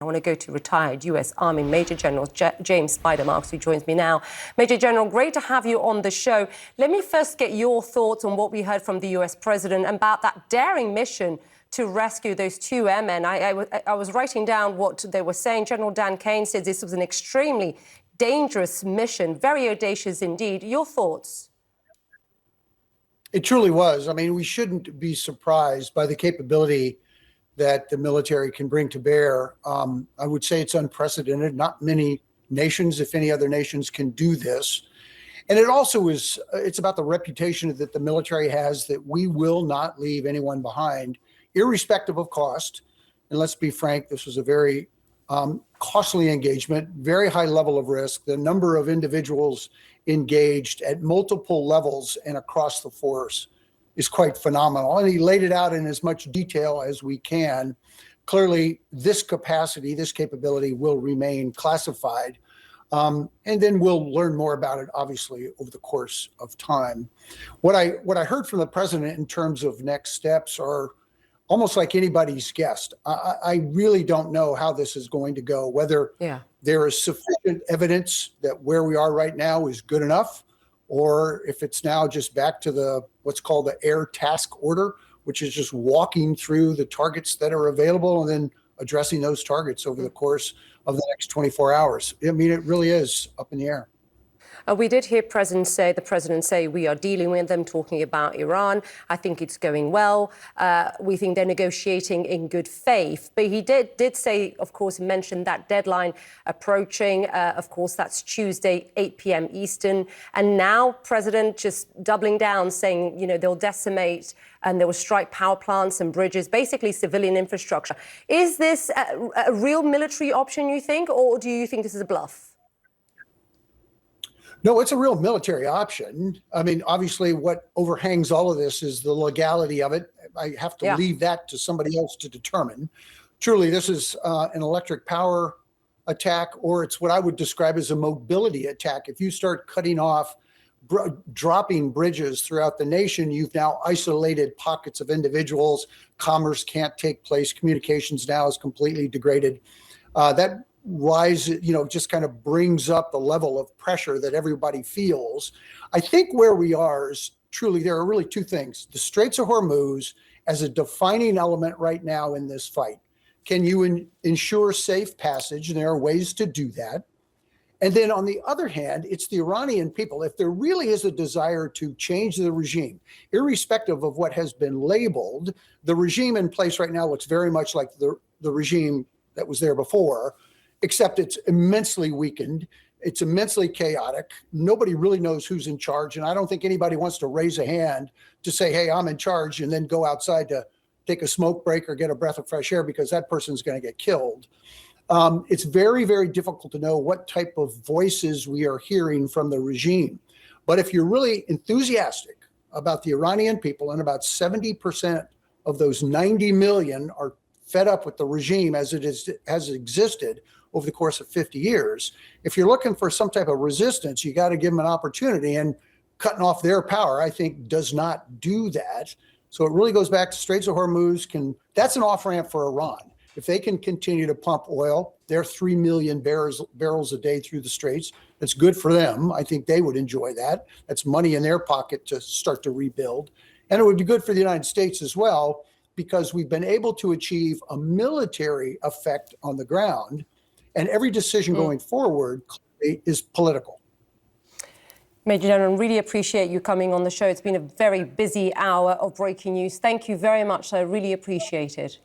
I want to go to retired U.S. Army Major General James Spider Marks, who joins me now. Major General, great to have you on the show. Let me first get your thoughts on what we heard from the U.S. President about that daring mission to rescue those two airmen. I was writing down what they were saying. General Dan Kane said this was an extremely dangerous mission, very audacious indeed. Your thoughts? It truly was. I mean, we shouldn't be surprised by the capability that the military can bring to bear. I would say it's unprecedented. Not many nations, if any other nations, can do this. And it also is, it's about the reputation that the military has that we will not leave anyone behind, irrespective of cost. And let's be frank, this was a very costly engagement, very high level of risk. The number of individuals engaged at multiple levels and across the force is quite phenomenal. And he laid it out in as much detail as we can. Clearly, this capacity, this capability will remain classified. And then we'll learn more about it, obviously, over the course of time. What I heard from the president in terms of next steps are almost like anybody's guessed. I really don't know how this is going to go, whether there is sufficient evidence that where we are right now is good enough, or if it's now just back to what's called the air task order, which is just walking through the targets that are available and then addressing those targets over the course of the next 24 hours. I mean, it really is up in the air. We did hear the president say we are dealing with them, talking about Iran. I think it's going well. We think they're negotiating in good faith. But he did say, of course, mention that deadline approaching. Of course, that's Tuesday, 8 p.m. Eastern. And now President just doubling down, saying, you know, they'll decimate and they will strike power plants and bridges, basically civilian infrastructure. Is this a real military option, you think, or do you think this is a bluff? No, it's a real military option. I mean, obviously, what overhangs all of this is the legality of it. I have to leave that to somebody else to determine. Truly, this is an electric power attack, or it's what I would describe as a mobility attack. If you start cutting off, dropping bridges throughout the nation, you've now isolated pockets of individuals. Commerce can't take place. Communications now is completely degraded. That rise, you know, just kind of brings up the level of pressure that everybody feels. I think where we are is truly, there are really two things. The Straits of Hormuz as a defining element right now in this fight. Can you ensure safe passage? And there are ways to do that. And then on the other hand, it's the Iranian people. If there really is a desire to change the regime, irrespective of what has been labeled, the regime in place right now looks very much like the regime that was there before, except it's immensely weakened. It's immensely chaotic. Nobody really knows who's in charge. And I don't think anybody wants to raise a hand to say, hey, I'm in charge, and then go outside to take a smoke break or get a breath of fresh air, because that person's going to get killed. It's very, very difficult to know what type of voices we are hearing from the regime. But if you're really enthusiastic about the Iranian people, and about 70% of those 90 million are fed up with the regime as it has existed over the course of 50 years. If you're looking for some type of resistance, you got to give them an opportunity, and cutting off their power, I think, does not do that. So it really goes back to Straits of Hormuz. That's an off-ramp for Iran. If they can continue to pump oil, they're 3 million barrels a day through the Straits. That's good for them. I think they would enjoy that. That's money in their pocket to start to rebuild. And it would be good for the United States as well, because we've been able to achieve a military effect on the ground, and every decision going forward is political. Major General, really appreciate you coming on the show. It's been a very busy hour of breaking news. Thank you very much. I really appreciate it.